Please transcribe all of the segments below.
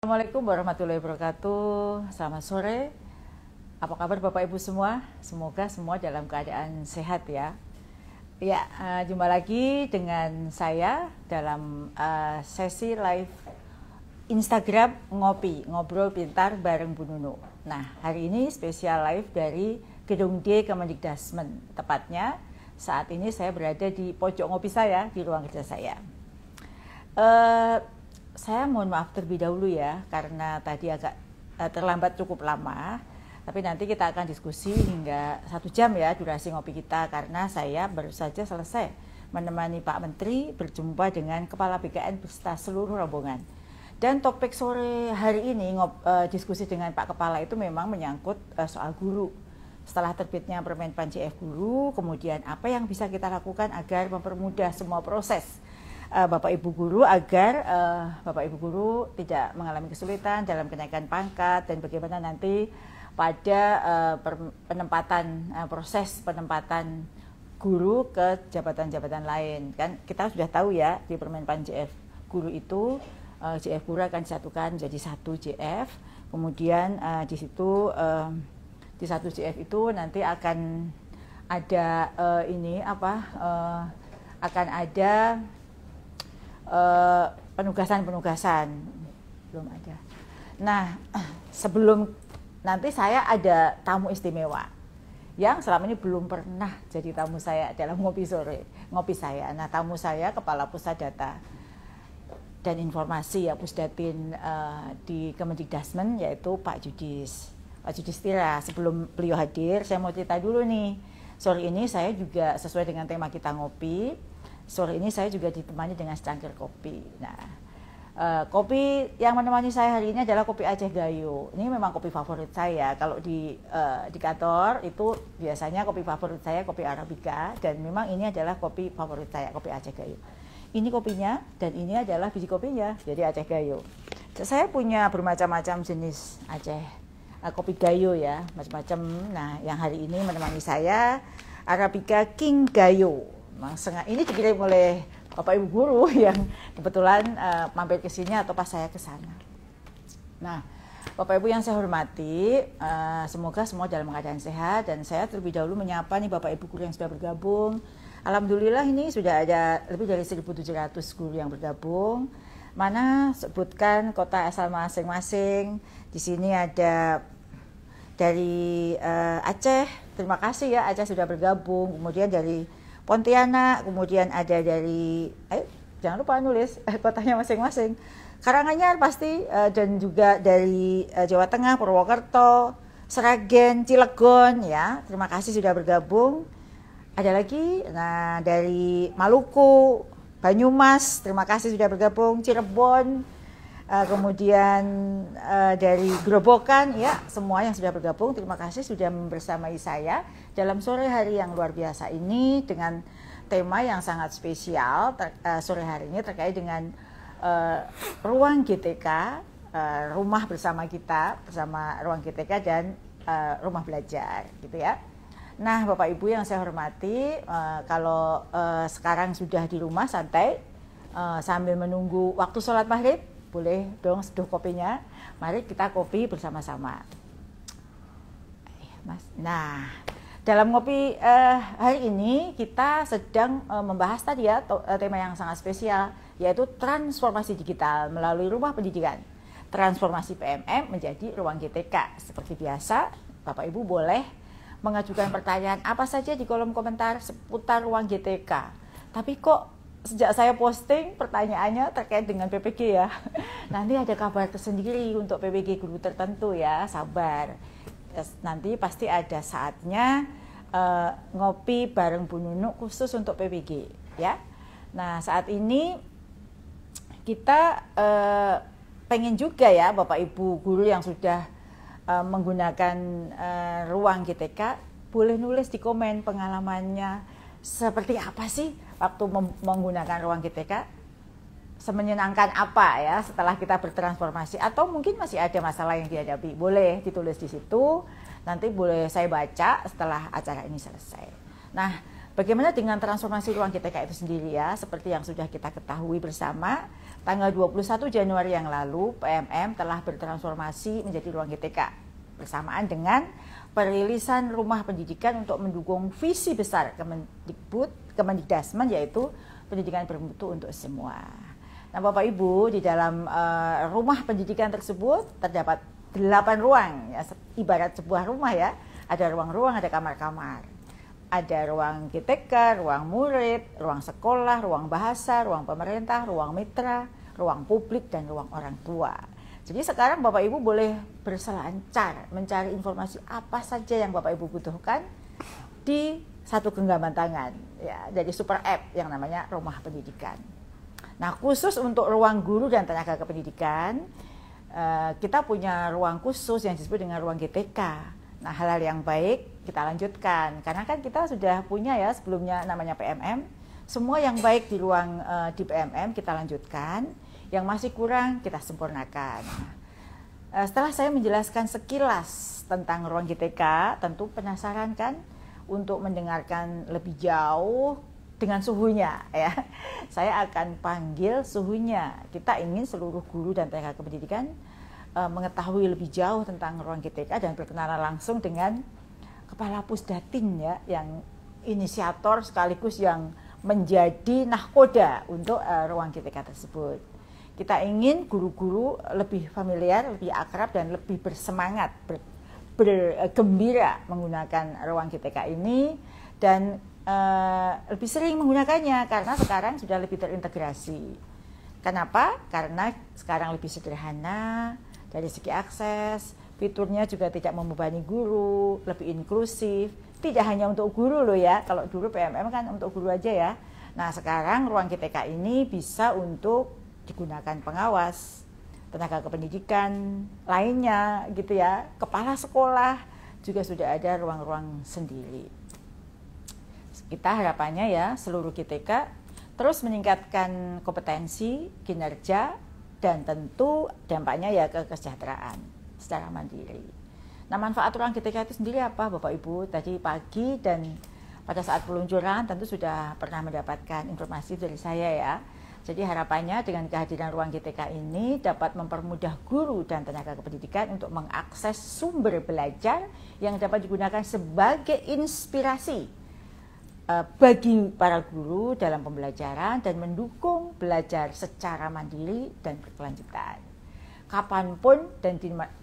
Assalamualaikum warahmatullahi wabarakatuh. Selamat sore. Apa kabar Bapak Ibu semua? Semoga semua dalam keadaan sehat ya. Ya, jumpa lagi dengan saya dalam sesi live Instagram Ngobrol Pintar bareng Bu Nunu. Nah, hari ini spesial live dari Gedung D Kemendikbudrismen. Tepatnya saat ini saya berada di pojok ngopi saya, di ruang kerja saya. Saya mohon maaf terlebih dahulu ya, karena tadi agak terlambat cukup lama. Tapi nanti kita akan diskusi hingga 1 jam ya durasi ngopi kita, karena saya baru saja selesai menemani Pak Menteri berjumpa dengan Kepala BKN beserta seluruh rombongan. Dan topik sore hari ini diskusi dengan Pak Kepala itu memang menyangkut soal guru. Setelah terbitnya Permen Pan JF Guru, kemudian apa yang bisa kita lakukan agar mempermudah semua proses Bapak Ibu guru agar Bapak Ibu guru tidak mengalami kesulitan dalam kenaikan pangkat, dan bagaimana nanti pada proses penempatan guru ke jabatan-jabatan lain. Kan kita sudah tahu ya, di Permen Pan JF Guru itu JF Guru akan disatukan menjadi 1 JF. Kemudian di situ di 1 JF itu nanti akan ada akan ada penugasan belum ada. Nah, sebelum nanti saya ada tamu istimewa yang selama ini belum pernah jadi tamu saya dalam ngopi saya. Nah, tamu saya Kepala Pusat Data dan Informasi ya, Pusdatin di Kemendikbudrismen, yaitu Pak Yudhistira. Sebelum beliau hadir, saya mau cerita dulu nih. Sore ini saya juga sesuai dengan tema kita ngopi. Sore ini saya juga ditemani dengan secangkir kopi. Nah, kopi yang menemani saya hari ini adalah kopi Aceh Gayo. Ini memang kopi favorit saya. Kalau di kantor itu biasanya kopi favorit saya kopi Arabica, dan memang ini adalah kopi favorit saya, kopi Aceh Gayo. Ini kopinya dan ini adalah biji kopinya, jadi Aceh Gayo. Saya punya bermacam-macam jenis Aceh kopi Gayo ya, macam-macam. Nah, yang hari ini menemani saya Arabica King Gayo. Ini dikirim oleh Bapak Ibu guru yang kebetulan mampir ke sini atau pas saya ke sana. Nah, Bapak Ibu yang saya hormati, semoga semua dalam keadaan sehat, dan saya terlebih dahulu menyapa nih Bapak Ibu guru yang sudah bergabung. Alhamdulillah ini sudah ada lebih dari 1.700 guru yang bergabung. Mana sebutkan kota asal masing-masing. Di sini ada dari Aceh, terima kasih ya Aceh sudah bergabung. Kemudian dari Pontianak, kemudian ada dari, jangan lupa nulis kotanya masing-masing. Karanganyar pasti, dan juga dari Jawa Tengah, Purwokerto, Sragen, Cilegon ya. Terima kasih sudah bergabung. Ada lagi, nah dari Maluku, Banyumas, terima kasih sudah bergabung. Cirebon, kemudian dari Grobogan ya, semua yang sudah bergabung, terima kasih sudah bersamai saya dalam sore hari yang luar biasa ini dengan tema yang sangat spesial. Sore hari ini terkait dengan ruang GTK, rumah bersama kita, bersama ruang GTK dan rumah belajar gitu ya. Nah, Bapak Ibu yang saya hormati, kalau sekarang sudah di rumah santai sambil menunggu waktu sholat maghrib, boleh dong seduh kopinya. Mari kita kopi bersama-sama. Nah, dalam ngopi hari ini kita sedang membahas tadi ya tema yang sangat spesial, yaitu transformasi digital melalui rumah pendidikan. Transformasi PMM menjadi ruang GTK. Seperti biasa, Bapak Ibu boleh mengajukan pertanyaan apa saja di kolom komentar seputar ruang GTK. Tapi kok sejak saya posting pertanyaannya terkait dengan PPG ya. Nanti ada kabar tersendiri untuk PPG guru tertentu ya, sabar. Nanti pasti ada saatnya ngopi bareng Bu Nunu khusus untuk PPG ya. Nah, saat ini kita pengen juga ya Bapak Ibu guru yang sudah menggunakan ruang GTK, boleh nulis di komen pengalamannya seperti apa sih waktu menggunakan ruang GTK, semenyenangkan apa ya setelah kita bertransformasi, atau mungkin masih ada masalah yang dihadapi, boleh ditulis di situ, nanti boleh saya baca setelah acara ini selesai. Nah, Bagaimana dengan transformasi ruang GTK itu sendiri ya? Seperti yang sudah kita ketahui bersama, tanggal 21 Januari yang lalu PMM telah bertransformasi menjadi ruang GTK bersamaan dengan perilisan rumah pendidikan untuk mendukung visi besar Kemendikbud, yaitu pendidikan bermutu untuk semua. Nah, Bapak Ibu, di dalam rumah pendidikan tersebut terdapat 8 ruang, ya, ibarat sebuah rumah ya. Ada ruang-ruang, ada kamar-kamar. Ada ruang GTK, ruang murid, ruang sekolah, ruang bahasa, ruang pemerintah, ruang mitra, ruang publik, dan ruang orang tua. Jadi sekarang Bapak Ibu boleh berselancar mencari informasi apa saja yang Bapak Ibu butuhkan di satu genggaman tangan, ya, dari super app yang namanya Rumah Pendidikan. Nah, khusus untuk ruang guru dan tenaga kependidikan, kita punya ruang khusus yang disebut dengan ruang GTK. Nah, hal-hal yang baik kita lanjutkan, karena kan kita sudah punya ya sebelumnya namanya PMM. Semua yang baik di ruang di PMM kita lanjutkan, yang masih kurang kita sempurnakan. Setelah saya menjelaskan sekilas tentang ruang GTK, tentu penasaran kan untuk mendengarkan lebih jauh dengan suhunya ya. Saya akan panggil suhunya. Kita ingin seluruh guru dan tenaga kependidikan mengetahui lebih jauh tentang ruang GTK dan berkenalan langsung dengan Kepala Pusdatin ya, yang inisiator sekaligus yang menjadi nahkoda untuk ruang GTK tersebut. Kita ingin guru-guru lebih familiar, lebih akrab, dan lebih bersemangat, bergembira menggunakan ruang GTK ini, dan lebih sering menggunakannya karena sekarang sudah lebih terintegrasi. Kenapa? Karena sekarang lebih sederhana dari segi akses, fiturnya juga tidak membebani guru, lebih inklusif, tidak hanya untuk guru loh ya. Kalau dulu PMM kan untuk guru aja ya. Nah, sekarang ruang GTK ini bisa untuk digunakan pengawas, tenaga kependidikan lainnya gitu ya, kepala sekolah juga sudah ada ruang-ruang sendiri. Kita harapannya ya seluruh GTK terus meningkatkan kompetensi, kinerja, dan tentu dampaknya ya ke kesejahteraan secara mandiri. Nah, manfaat ruang GTK itu sendiri apa Bapak Ibu? Tadi pagi dan pada saat peluncuran tentu sudah pernah mendapatkan informasi dari saya ya. Jadi harapannya dengan kehadiran ruang GTK ini dapat mempermudah guru dan tenaga kependidikan untuk mengakses sumber belajar yang dapat digunakan sebagai inspirasi bagi para guru dalam pembelajaran dan mendukung belajar secara mandiri dan berkelanjutan. Kapanpun dan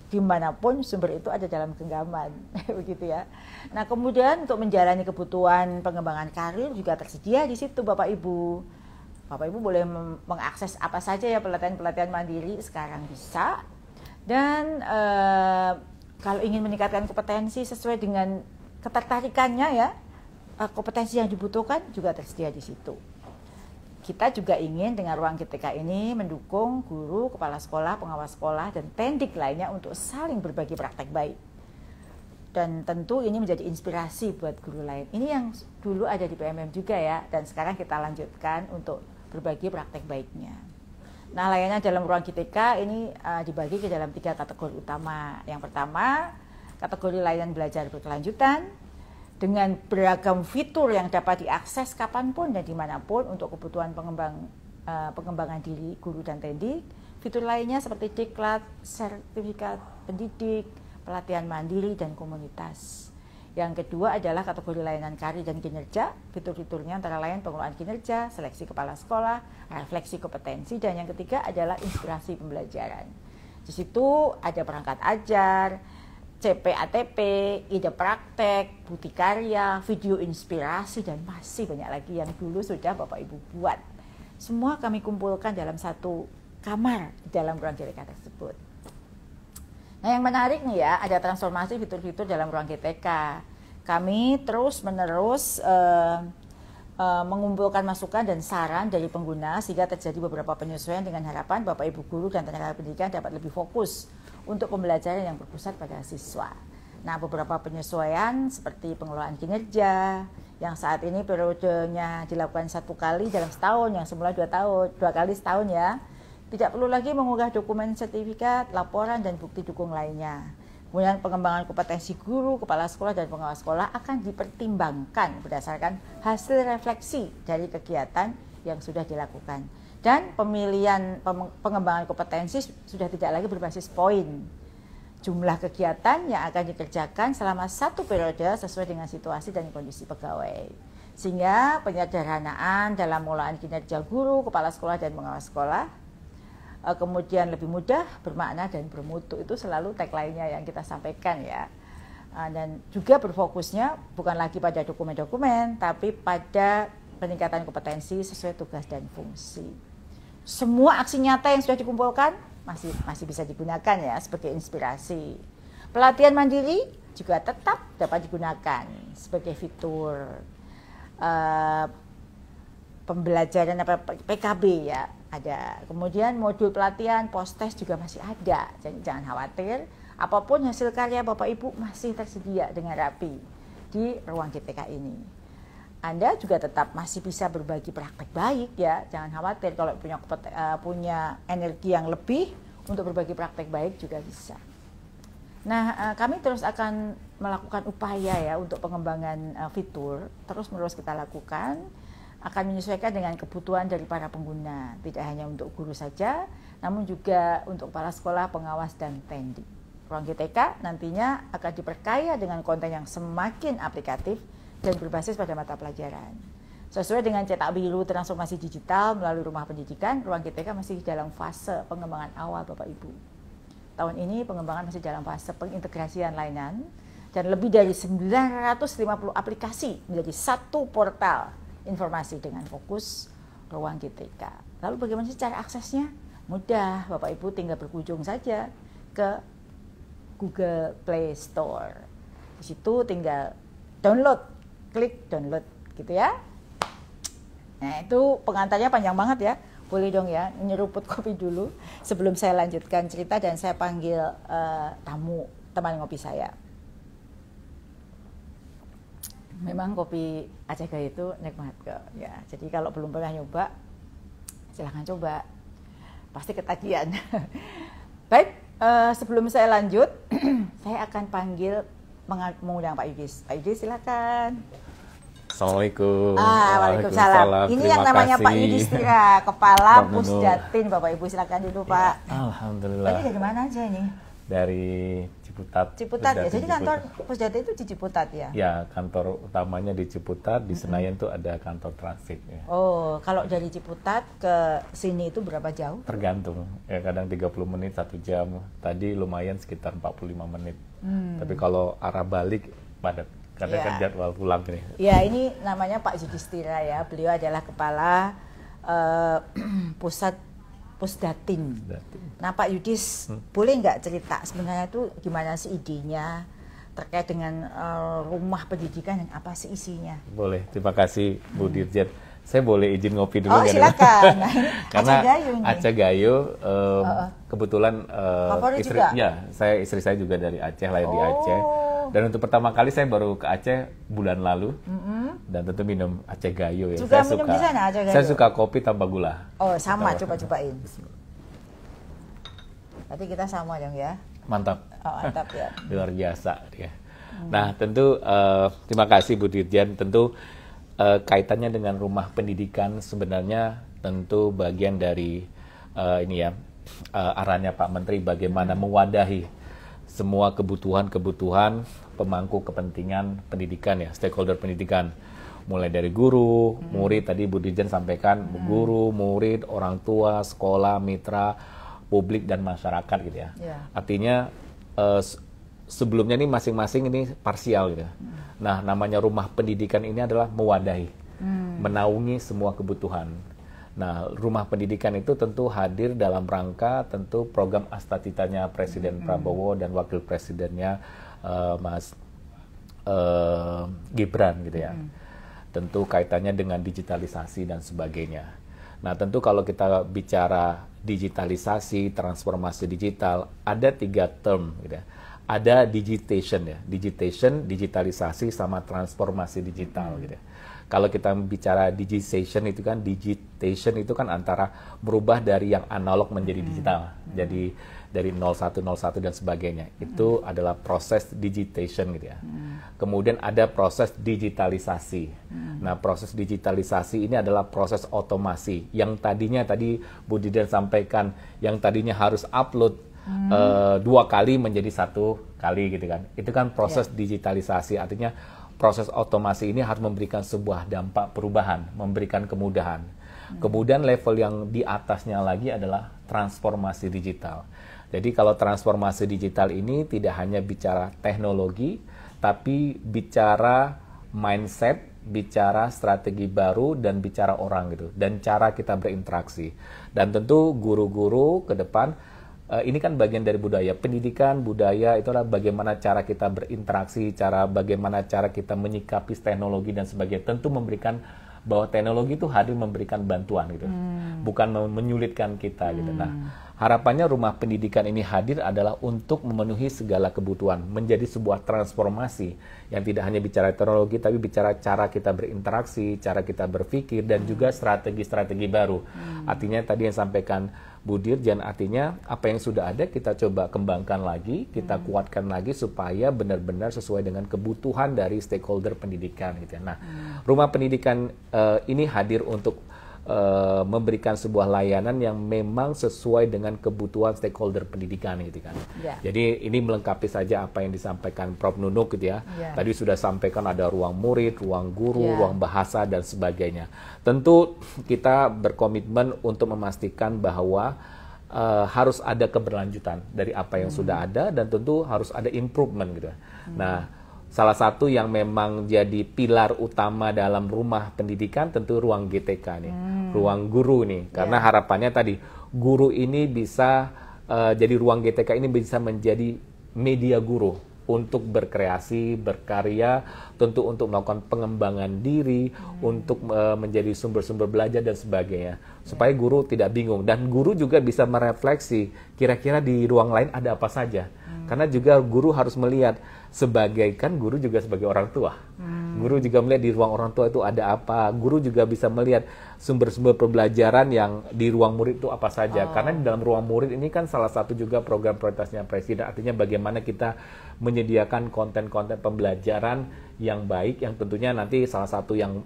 dimanapun sumber itu ada dalam genggaman, begitu ya. Nah, kemudian untuk menjalani kebutuhan pengembangan karir juga tersedia di situ Bapak Ibu. Bapak Ibu boleh mengakses apa saja ya pelatihan-pelatihan mandiri sekarang bisa. Dan kalau ingin meningkatkan kompetensi sesuai dengan ketertarikannya ya, kompetensi yang dibutuhkan juga tersedia di situ. Kita juga ingin dengan ruang GTK ini mendukung guru, kepala sekolah, pengawas sekolah, dan pendik lainnya untuk saling berbagi praktek baik. Dan tentu ini menjadi inspirasi buat guru lain. Ini yang dulu ada di PMM juga ya, dan sekarang kita lanjutkan untuk berbagi praktek baiknya. Nah, layanan dalam ruang GTK ini dibagi ke dalam 3 kategori utama. Yang pertama, kategori layanan belajar berkelanjutan, dengan beragam fitur yang dapat diakses kapanpun dan dimanapun untuk kebutuhan pengembangan diri guru dan pendik. Fitur lainnya seperti diklat, sertifikat pendidik, pelatihan mandiri, dan komunitas. Yang kedua adalah kategori layanan karir dan kinerja. Fitur-fiturnya antara lain pengelolaan kinerja, seleksi kepala sekolah, refleksi kompetensi, dan yang ketiga adalah inspirasi pembelajaran. Di situ ada perangkat ajar, CPATP, ide praktek, bukti karya, video inspirasi, dan masih banyak lagi yang dulu sudah Bapak Ibu buat. Semua kami kumpulkan dalam satu kamar di dalam ruang GTK tersebut. Nah, yang menarik nih ya, ada transformasi fitur-fitur dalam ruang GTK. Kami terus-menerus mengumpulkan masukan dan saran dari pengguna sehingga terjadi beberapa penyesuaian dengan harapan Bapak Ibu guru dan tenaga pendidikan dapat lebih fokus untuk pembelajaran yang berpusat pada siswa. Nah, beberapa penyesuaian seperti pengelolaan kinerja yang saat ini periodenya dilakukan 1 kali dalam setahun, yang semula 2 kali setahun ya. Tidak perlu lagi mengunggah dokumen sertifikat, laporan, dan bukti dukung lainnya. Kemudian pengembangan kompetensi guru, kepala sekolah, dan pengawas sekolah akan dipertimbangkan berdasarkan hasil refleksi dari kegiatan yang sudah dilakukan. Dan pemilihan pengembangan kompetensi sudah tidak lagi berbasis poin. Jumlah kegiatan yang akan dikerjakan selama satu periode sesuai dengan situasi dan kondisi pegawai. Sehingga penyederhanaan dalam pengelolaan kinerja guru, kepala sekolah, dan pengawas sekolah kemudian lebih mudah, bermakna, dan bermutu. Itu selalu tagline-nya yang kita sampaikan ya. Dan juga berfokusnya bukan lagi pada dokumen-dokumen, tapi pada peningkatan kompetensi sesuai tugas dan fungsi. Semua aksi nyata yang sudah dikumpulkan masih bisa digunakan ya sebagai inspirasi. Pelatihan mandiri juga tetap dapat digunakan sebagai fitur pembelajaran PKB ya. Ada. Kemudian modul pelatihan post-test juga masih ada. Jadi jangan khawatir, apapun hasil karya Bapak Ibu masih tersedia dengan rapi di ruang GTK ini. Anda juga tetap masih bisa berbagi praktek baik ya. Jangan khawatir, kalau punya energi yang lebih untuk berbagi praktek baik juga bisa. Nah, kami terus akan melakukan upaya ya untuk pengembangan fitur, terus-menerus kita lakukan. Akan menyesuaikan dengan kebutuhan dari para pengguna, tidak hanya untuk guru saja, namun juga untuk kepala sekolah, pengawas, dan pendi. Ruang GTK nantinya akan diperkaya dengan konten yang semakin aplikatif dan berbasis pada mata pelajaran. Sesuai dengan cetak biru transformasi digital melalui rumah pendidikan, ruang GTK masih dalam fase pengembangan awal Bapak Ibu. Tahun ini pengembangan masih dalam fase pengintegrasian layanan, dan lebih dari 950 aplikasi menjadi satu portal informasi dengan fokus ruang GTK. Lalu bagaimana sih cara aksesnya? Mudah, Bapak Ibu tinggal berkunjung saja ke Google Play Store. Di situ tinggal download, klik download gitu ya. Nah, itu pengantarnya panjang banget ya. Boleh dong ya, nyeruput kopi dulu sebelum saya lanjutkan cerita dan saya panggil tamu, teman ngopi saya. Memang kopi Aceh Gayo itu nikmat kok ya. Jadi kalau belum pernah nyoba, silahkan coba. Pasti ketagihan. Baik, sebelum saya lanjut, saya akan panggil mengundang Pak Yudis. Pak Yudis silakan. Assalamualaikum. Waalaikumsalam. Ini yang namanya Pak Yudhistira, Kepala Pusdatin. Bapak Ibu silakan dulu Pak. Alhamdulillah. Ini dari mana aja ini? Dari Ciputat. Ciputat ya. Jadi kantor Pusdatin itu di Ciputat ya? Ya, kantor utamanya di Ciputat. Di Senayan tuh ada kantor transit. Ya. Oh, kalau dari Ciputat ke sini itu berapa jauh? Tergantung. Ya, kadang 30 menit, 1 jam. Tadi lumayan sekitar 45 menit. Tapi kalau arah balik padat. Karena kan jadwal pulang nih. Ya, ini namanya Pak Yudhistira ya. Beliau adalah kepala pusat Pusdatin. Nah, Pak Yudis, boleh nggak cerita sebenarnya itu gimana sih idenya terkait dengan rumah pendidikan dan apa sih isinya? Boleh, terima kasih Bu Dirjen. Saya boleh izin ngopi dulu? Oh, silakan. Nah, ini karena Aceh Gayo ini. Aceh Gayo kebetulan istri saya juga dari Aceh, lahir di Aceh. Dan untuk pertama kali saya baru ke Aceh bulan lalu, dan tentu minum Aceh Gayo ya. Juga saya minum suka, di sana Aceh Gayo? Saya suka kopi tanpa gula. Oh, sama, coba-cobain. Berarti kita sama dong ya? Mantap. Oh, mantap ya. Luar biasa ya. Nah, tentu terima kasih Bu Dirjen. Tentu kaitannya dengan rumah pendidikan sebenarnya tentu bagian dari arahannya Pak Menteri bagaimana mewadahi semua kebutuhan pemangku kepentingan pendidikan ya, stakeholder pendidikan, mulai dari guru, murid, tadi Bu Dirjen sampaikan, guru, murid, orang tua, sekolah, mitra, publik dan masyarakat gitu ya. Artinya sebelumnya ini masing-masing ini parsial gitu. Nah, namanya rumah pendidikan ini adalah mewadahi, menaungi semua kebutuhan. Nah, rumah pendidikan itu tentu hadir dalam rangka tentu program Asta-Citanya Presiden Prabowo dan Wakil Presidennya Mas Gibran gitu ya. Tentu kaitannya dengan digitalisasi dan sebagainya. Nah, tentu kalau kita bicara digitalisasi, transformasi digital, ada 3 term gitu ya. Ada digitation ya, digitalisasi sama transformasi digital gitu ya. Kalau kita bicara digitation itu kan antara merubah dari yang analog menjadi digital. Jadi dari 0101 dan sebagainya. Itu adalah proses digitation gitu ya. Kemudian ada proses digitalisasi. Nah, proses digitalisasi ini adalah proses otomasi yang tadinya tadi Bu Didan sampaikan yang tadinya harus upload 2 kali menjadi 1 kali gitu kan. Itu kan proses digitalisasi, artinya proses otomasi ini harus memberikan sebuah dampak perubahan, memberikan kemudahan. Kemudian level yang di atasnya lagi adalah transformasi digital. Jadi kalau transformasi digital ini tidak hanya bicara teknologi, tapi bicara mindset, bicara strategi baru, dan bicara orang gitu. Dan cara kita berinteraksi. Dan tentu guru-guru ke depan, ini kan bagian dari budaya. Pendidikan, budaya, itu adalah bagaimana cara kita berinteraksi, bagaimana cara kita menyikapi teknologi dan sebagainya. Tentu memberikan bahwa teknologi itu hadir memberikan bantuan gitu, bukan menyulitkan kita gitu. Nah, harapannya rumah pendidikan ini hadir adalah untuk memenuhi segala kebutuhan, menjadi sebuah transformasi yang tidak hanya bicara teknologi, tapi bicara cara kita berinteraksi, cara kita berpikir, dan juga strategi-strategi baru. Artinya tadi yang sampaikan Bu Dirjen, artinya apa yang sudah ada kita coba kembangkan lagi, kita kuatkan lagi supaya benar-benar sesuai dengan kebutuhan dari stakeholder pendidikan gitu ya. Nah, rumah pendidikan ini hadir untuk memberikan sebuah layanan yang memang sesuai dengan kebutuhan stakeholder pendidikan gitu kan. Jadi ini melengkapi saja apa yang disampaikan Prof. Nunuk gitu ya. Tadi sudah sampaikan ada ruang murid, ruang guru, ruang bahasa dan sebagainya. Tentu kita berkomitmen untuk memastikan bahwa harus ada keberlanjutan dari apa yang sudah ada dan tentu harus ada improvement gitu. Nah, salah satu yang memang jadi pilar utama dalam rumah pendidikan tentu ruang GTK nih, ruang guru nih. Karena harapannya tadi guru ini bisa jadi ruang GTK ini bisa menjadi media guru untuk berkreasi, berkarya, tentu untuk melakukan pengembangan diri, untuk menjadi sumber-sumber belajar dan sebagainya. Supaya guru tidak bingung dan guru juga bisa merefleksi kira-kira di ruang lain ada apa saja. Karena juga guru harus melihat guru juga sebagai orang tua. Guru juga melihat di ruang orang tua itu ada apa. Guru juga bisa melihat sumber-sumber pembelajaran yang di ruang murid itu apa saja. Karena di dalam ruang murid ini kan salah satu juga program prioritasnya Presiden. Artinya bagaimana kita menyediakan konten-konten pembelajaran yang baik, yang tentunya nanti salah satu yang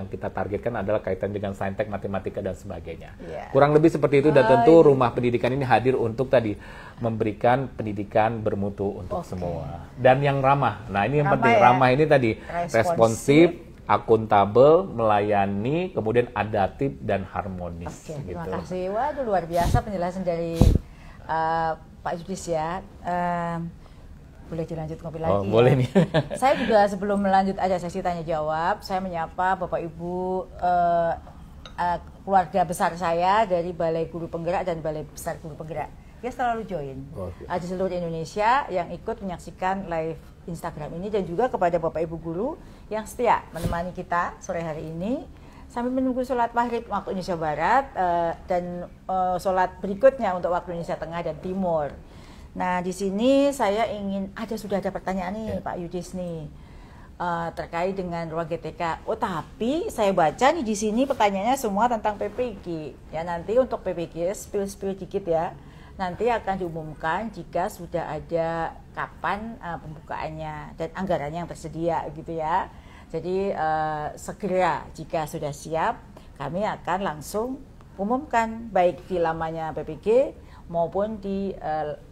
kita targetkan adalah kaitan dengan saintek, matematika dan sebagainya. Kurang lebih seperti itu, dan tentu rumah pendidikan ini hadir untuk tadi memberikan pendidikan bermutu untuk semua dan yang ramah. Nah, ini yang penting, ramah ini tadi responsif, akuntabel, melayani, kemudian adaptif dan harmonis. Terima kasih. Waduh, luar biasa penjelasan dari Pak Yudis ya. Boleh dilanjut ngopi lagi? Boleh nih. Saya juga sebelum melanjut ada sesi tanya jawab, saya menyapa Bapak Ibu keluarga besar saya dari Balai Guru Penggerak dan Balai Besar Guru Penggerak. Dia selalu join di seluruh Indonesia yang ikut menyaksikan live Instagram ini, dan juga kepada Bapak Ibu guru yang setia menemani kita sore hari ini sambil menunggu sholat maghrib waktu Indonesia Barat dan sholat berikutnya untuk waktu Indonesia Tengah dan Timur. Nah, di sini saya ingin sudah ada pertanyaan nih Pak Yudis nih terkait dengan ruang GTK. Tapi saya baca nih di sini pertanyaannya semua tentang PPG. Ya, nanti untuk PPG spill dikit ya. Nanti akan diumumkan jika sudah ada kapan pembukaannya dan anggarannya yang tersedia gitu ya. Jadi segera jika sudah siap kami akan langsung umumkan baik di lamanya PPG maupun di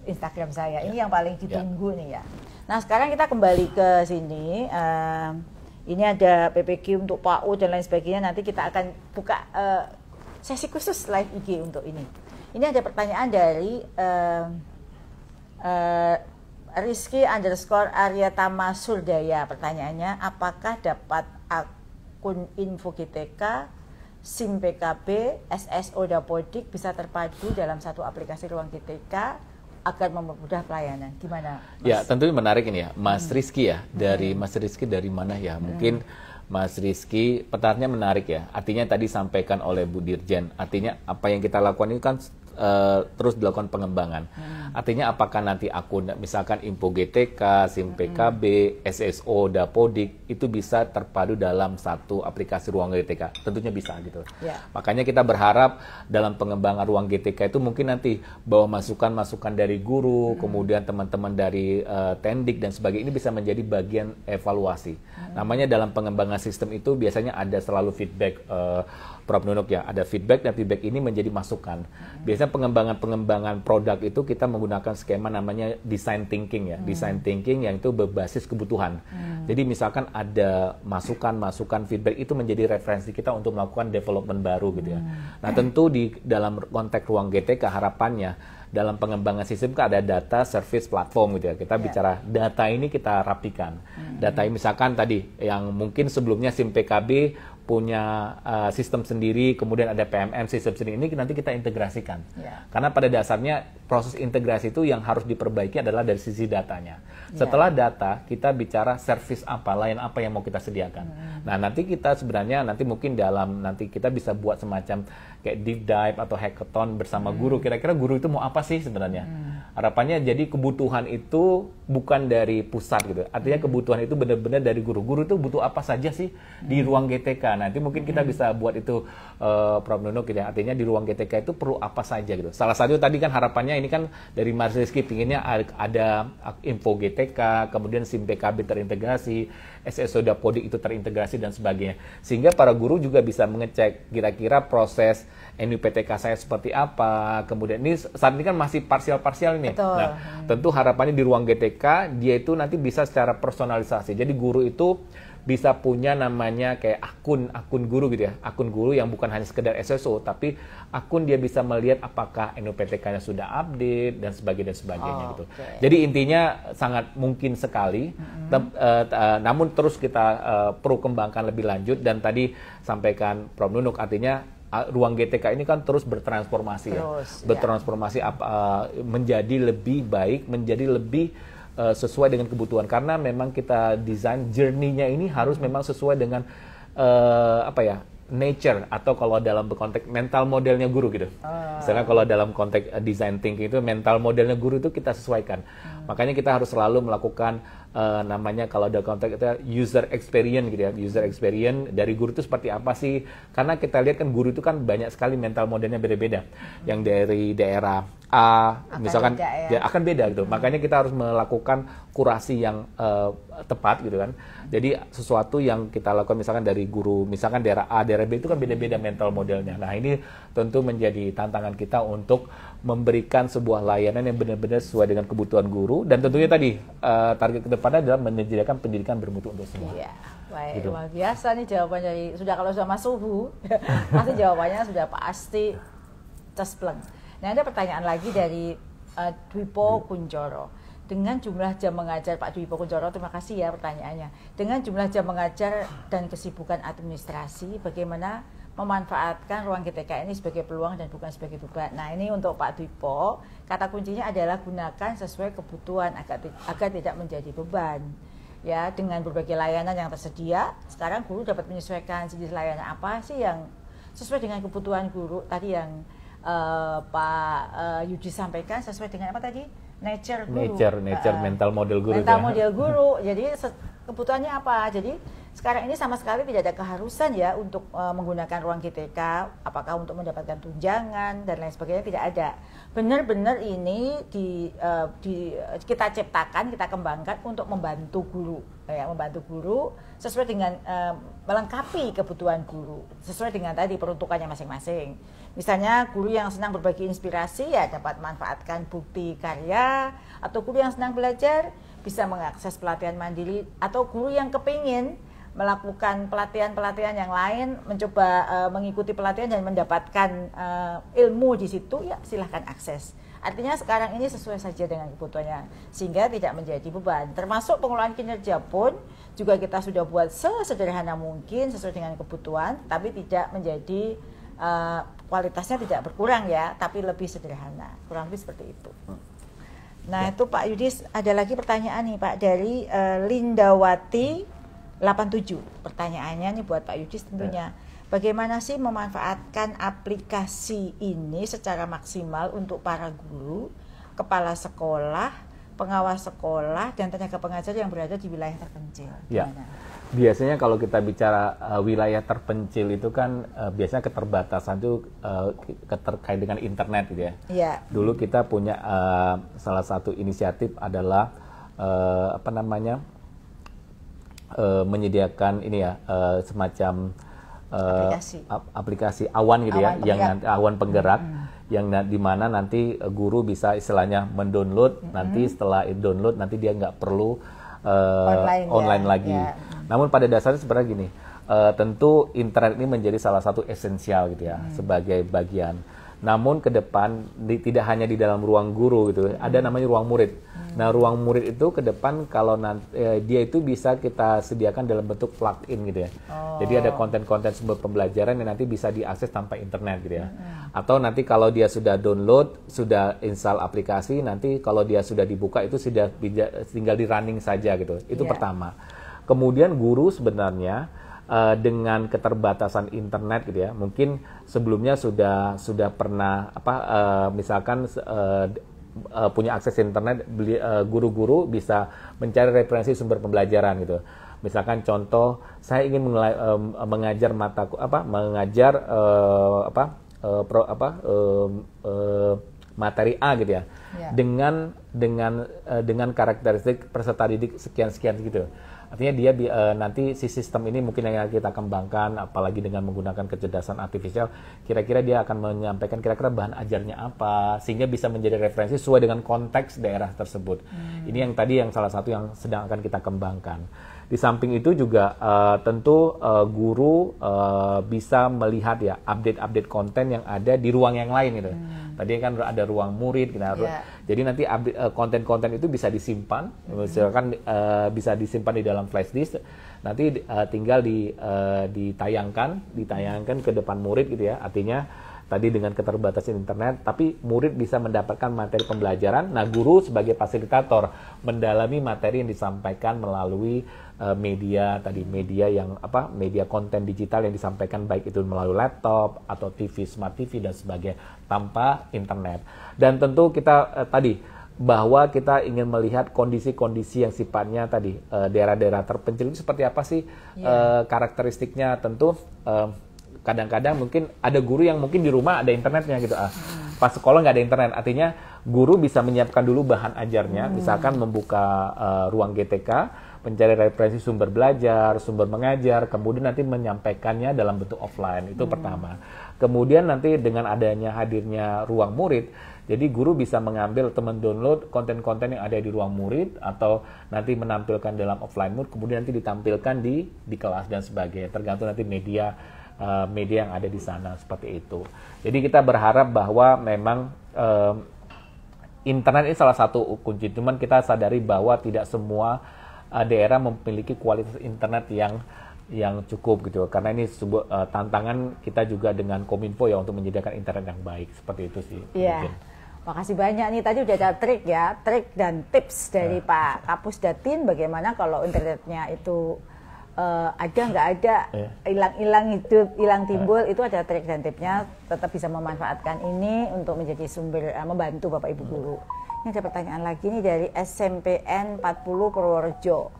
Instagram saya. Ini yang paling ditunggu nih ya. Nah, sekarang kita kembali ke sini. Ini ada PPG untuk PAU dan lain sebagainya. Nanti kita akan buka sesi khusus live IG untuk ini. Ini ada pertanyaan dari Rizky_Aryatama Surdaya. Pertanyaannya, apakah dapat akun info GTK, SIM PKB, SSO Dapodik bisa terpadu dalam satu aplikasi ruang GTK agar mempermudah pelayanan? Gimana, Mas? Ya, tentunya menarik ini ya, Mas Rizky ya. Mas Rizky dari mana ya? Mungkin Mas Rizky, pertanyaannya menarik ya. Artinya tadi sampaikan oleh Bu Dirjen. Artinya apa yang kita lakukan ini kan terus dilakukan pengembangan. Artinya apakah nanti akun misalkan Info GTK, SIM PKB, SSO, Dapodik itu bisa terpadu dalam satu aplikasi Ruang GTK? Tentunya bisa gitu. Makanya kita berharap dalam pengembangan Ruang GTK itu mungkin nanti bawa masukan-masukan dari guru, kemudian teman-teman dari Tendik dan sebagainya, ini bisa menjadi bagian evaluasi. Namanya dalam pengembangan sistem itu biasanya ada selalu feedback, Prof. Nunuk ya, ada feedback dan feedback ini menjadi masukan. Biasanya pengembangan produk itu kita menggunakan skema namanya design thinking ya, design thinking yang itu berbasis kebutuhan. Jadi misalkan ada masukan feedback itu menjadi referensi kita untuk melakukan development baru gitu ya. Nah tentu di dalam konteks Ruang GTK harapannya dalam pengembangan sistem kan ada data service platform gitu ya. Kita bicara data ini kita rapikan. Data ini misalkan tadi yang mungkin sebelumnya SIM PKB punya sistem sendiri, kemudian ada PMM sistem sendiri, ini nanti kita integrasikan. Karena pada dasarnya proses integrasi itu yang harus diperbaiki adalah dari sisi datanya. Setelah data, kita bicara service apa, layan apa yang mau kita sediakan. Nah nanti kita sebenarnya nanti mungkin nanti kita bisa buat semacam kayak deep dive atau hackathon bersama guru. Kira-kira guru itu mau apa sih sebenarnya? Harapannya jadi kebutuhan itu bukan dari pusat gitu. Artinya kebutuhan itu benar-benar dari guru. Guru itu butuh apa saja sih di Ruang GTK? Nanti mungkin kita bisa buat itu, Prof. Nunuk gitu ya. Artinya di Ruang GTK itu perlu apa saja gitu. Salah satu tadi kan harapannya ini kan dari Mas Rizky pinginnya ada Info GTK, kemudian SIM PKB terintegrasi, SSO Dapodik itu terintegrasi dan sebagainya. Sehingga para guru juga bisa mengecek kira-kira proses NUPTK saya seperti apa. Kemudian ini saat ini kan masih parsial-parsial ini. Betul. Nah, tentu harapannya di Ruang GTK dia itu nanti bisa secara personalisasi. Jadi guru itu bisa punya namanya kayak akun guru gitu ya, akun guru yang bukan hanya sekedar SSO, tapi akun dia bisa melihat apakah NUPTK-nya sudah update dan sebagainya gitu. Jadi intinya sangat mungkin sekali, namun terus kita perlu kembangkan lebih lanjut. Dan tadi sampaikan Prof. Nunuk, artinya Ruang GTK ini kan terus bertransformasi bertransformasi menjadi lebih baik, menjadi lebih sesuai dengan kebutuhan, karena memang kita desain journey-nya ini harus memang sesuai dengan nature, atau kalau dalam konteks mental modelnya guru gitu. Misalnya kalau dalam konteks design thinking itu mental modelnya guru itu kita sesuaikan. Makanya kita harus selalu melakukan namanya kalau dalam konteks itu user experience gitu ya. User experience dari guru itu seperti apa sih? Karena kita lihat kan guru itu kan banyak sekali mental modelnya beda-beda. Yang dari daerah A misalkan akan beda gitu. Makanya kita harus melakukan kurasi yang tepat gitu kan. Jadi sesuatu yang kita lakukan misalkan dari guru, misalkan daerah A, daerah B itu kan beda-beda mental modelnya. Nah ini tentu menjadi tantangan kita untuk memberikan sebuah layanan yang benar-benar sesuai dengan kebutuhan guru. Dan tentunya tadi target ke depannya adalah menyediakan pendidikan bermutu untuk semua. Iya, baik, gitu. Luar biasa nih jawabannya. Kalau sudah Mas Suhu, pasti jawabannya sudah pasti cespleng. Nah ada pertanyaan lagi dari Dwipo Kunchoro. Dengan jumlah jam mengajar, Pak Dwipo Kunchoro, terima kasih ya pertanyaannya. Dengan jumlah jam mengajar dan kesibukan administrasi, bagaimana memanfaatkan Ruang GTK ini sebagai peluang dan bukan sebagai beban? Nah ini untuk Pak Dwipo, kata kuncinya adalah gunakan sesuai kebutuhan agar tidak menjadi beban. Ya, dengan berbagai layanan yang tersedia, sekarang guru dapat menyesuaikan jenis layanan apa sih yang sesuai dengan kebutuhan guru. Tadi yang Pak Yudi sampaikan sesuai dengan apa tadi? Nature guru. Nature mental model guru. Mental model guru. Jadi kebutuhannya apa? Jadi sekarang ini sama sekali tidak ada keharusan ya untuk menggunakan Ruang GTK, apakah untuk mendapatkan tunjangan dan lain sebagainya, tidak ada. Benar-benar ini kita ciptakan, kita kembangkan untuk membantu guru, ya, membantu guru sesuai dengan melengkapi kebutuhan guru, sesuai dengan tadi peruntukannya masing-masing. Misalnya guru yang senang berbagi inspirasi ya dapat manfaatkan bukti karya, atau guru yang senang belajar bisa mengakses pelatihan mandiri, atau guru yang kepingin melakukan pelatihan-pelatihan yang lain, mencoba mengikuti pelatihan dan mendapatkan ilmu di situ, ya silahkan akses. Artinya sekarang ini sesuai saja dengan kebutuhannya, sehingga tidak menjadi beban. Termasuk pengelolaan kinerja pun juga kita sudah buat sesederhana mungkin sesuai dengan kebutuhan, tapi tidak menjadi kualitasnya tidak berkurang ya, tapi lebih sederhana, kurang lebih seperti itu. Nah itu Pak Yudis, ada lagi pertanyaan nih Pak dari Lindawati 87. Pertanyaannya nih buat Pak Yudis tentunya. bagaimana sih memanfaatkan aplikasi ini secara maksimal untuk para guru, kepala sekolah, pengawas sekolah, dan tenaga pengajar yang berada di wilayah terpencil? Ya. Biasanya kalau kita bicara wilayah terpencil itu kan biasanya keterbatasan itu terkait dengan internet gitu ya. Ya. Dulu kita punya salah satu inisiatif adalah menyediakan ini ya semacam aplikasi awan gitu ya, yang nanti awan penggerak, yang di mana nanti guru bisa istilahnya mendownload, nanti setelah download nanti dia nggak perlu online lagi. Ya. Namun pada dasarnya sebenarnya gini, tentu internet ini menjadi salah satu esensial gitu ya sebagai bagian. Namun ke depan tidak hanya di dalam ruang guru gitu, ada namanya ruang murid. Nah, ruang murid itu ke depan kalau dia itu bisa kita sediakan dalam bentuk plug-in gitu ya. Jadi ada konten-konten sumber pembelajaran yang nanti bisa diakses tanpa internet gitu ya. Atau nanti kalau dia sudah download, sudah install aplikasi, nanti kalau dia sudah dibuka itu sudah tinggal di running saja gitu. Itu pertama. Kemudian guru sebenarnya dengan keterbatasan internet gitu ya, mungkin sebelumnya sudah pernah misalkan punya akses internet, guru-guru bisa mencari referensi sumber pembelajaran gitu. Misalkan contoh, saya ingin mengajar materi A gitu ya, dengan karakteristik peserta didik sekian gitu. Artinya dia nanti si sistem ini mungkin yang kita kembangkan, apalagi dengan menggunakan kecerdasan artifisial, kira-kira dia akan menyampaikan kira-kira bahan ajarnya apa, sehingga bisa menjadi referensi sesuai dengan konteks daerah tersebut. Ini yang salah satu yang sedang akan kita kembangkan. Di samping itu juga tentu guru bisa melihat ya update konten yang ada di ruang yang lain gitu. Tadi kan ada ruang murid gitu. Jadi nanti konten-konten itu bisa disimpan, misalkan bisa disimpan di dalam flash disk. Nanti tinggal ditayangkan ke depan murid gitu ya. Artinya tadi dengan keterbatasan internet, tapi murid bisa mendapatkan materi pembelajaran. Nah, guru sebagai fasilitator mendalami materi yang disampaikan melalui media konten digital yang disampaikan, baik itu melalui laptop atau TV, smart TV dan sebagainya, tanpa internet. Dan tentu kita bahwa kita ingin melihat kondisi-kondisi yang sifatnya tadi daerah-daerah terpencil itu seperti apa sih karakteristiknya. Tentu kadang-kadang mungkin ada guru yang mungkin di rumah ada internetnya gitu, pas sekolah nggak ada internet. Artinya guru bisa menyiapkan dulu bahan ajarnya, misalkan membuka ruang GTK, mencari referensi sumber belajar, sumber mengajar, kemudian nanti menyampaikannya dalam bentuk offline. Itu pertama. Kemudian nanti dengan adanya hadirnya ruang murid, jadi guru bisa mengambil atau mendownload konten-konten yang ada di ruang murid, atau nanti menampilkan dalam offline mode, kemudian nanti ditampilkan di kelas dan sebagainya, tergantung nanti media yang ada di sana, seperti itu. Jadi kita berharap bahwa memang internet ini salah satu kunci, cuman kita sadari bahwa tidak semua daerah memiliki kualitas internet yang cukup gitu, karena ini sebuah tantangan kita juga dengan Kominfo ya untuk menyediakan internet yang baik, seperti itu sih. Iya. Makasih banyak nih, tadi udah ada trik dan tips dari Pak Kapus Datin bagaimana kalau internetnya itu ada nggak ada, hilang hidup, hilang timbul, itu ada trik dan tipsnya, tetap bisa memanfaatkan ini untuk menjadi sumber membantu Bapak Ibu guru. Ini ada pertanyaan lagi nih dari SMPN 40 Purworejo.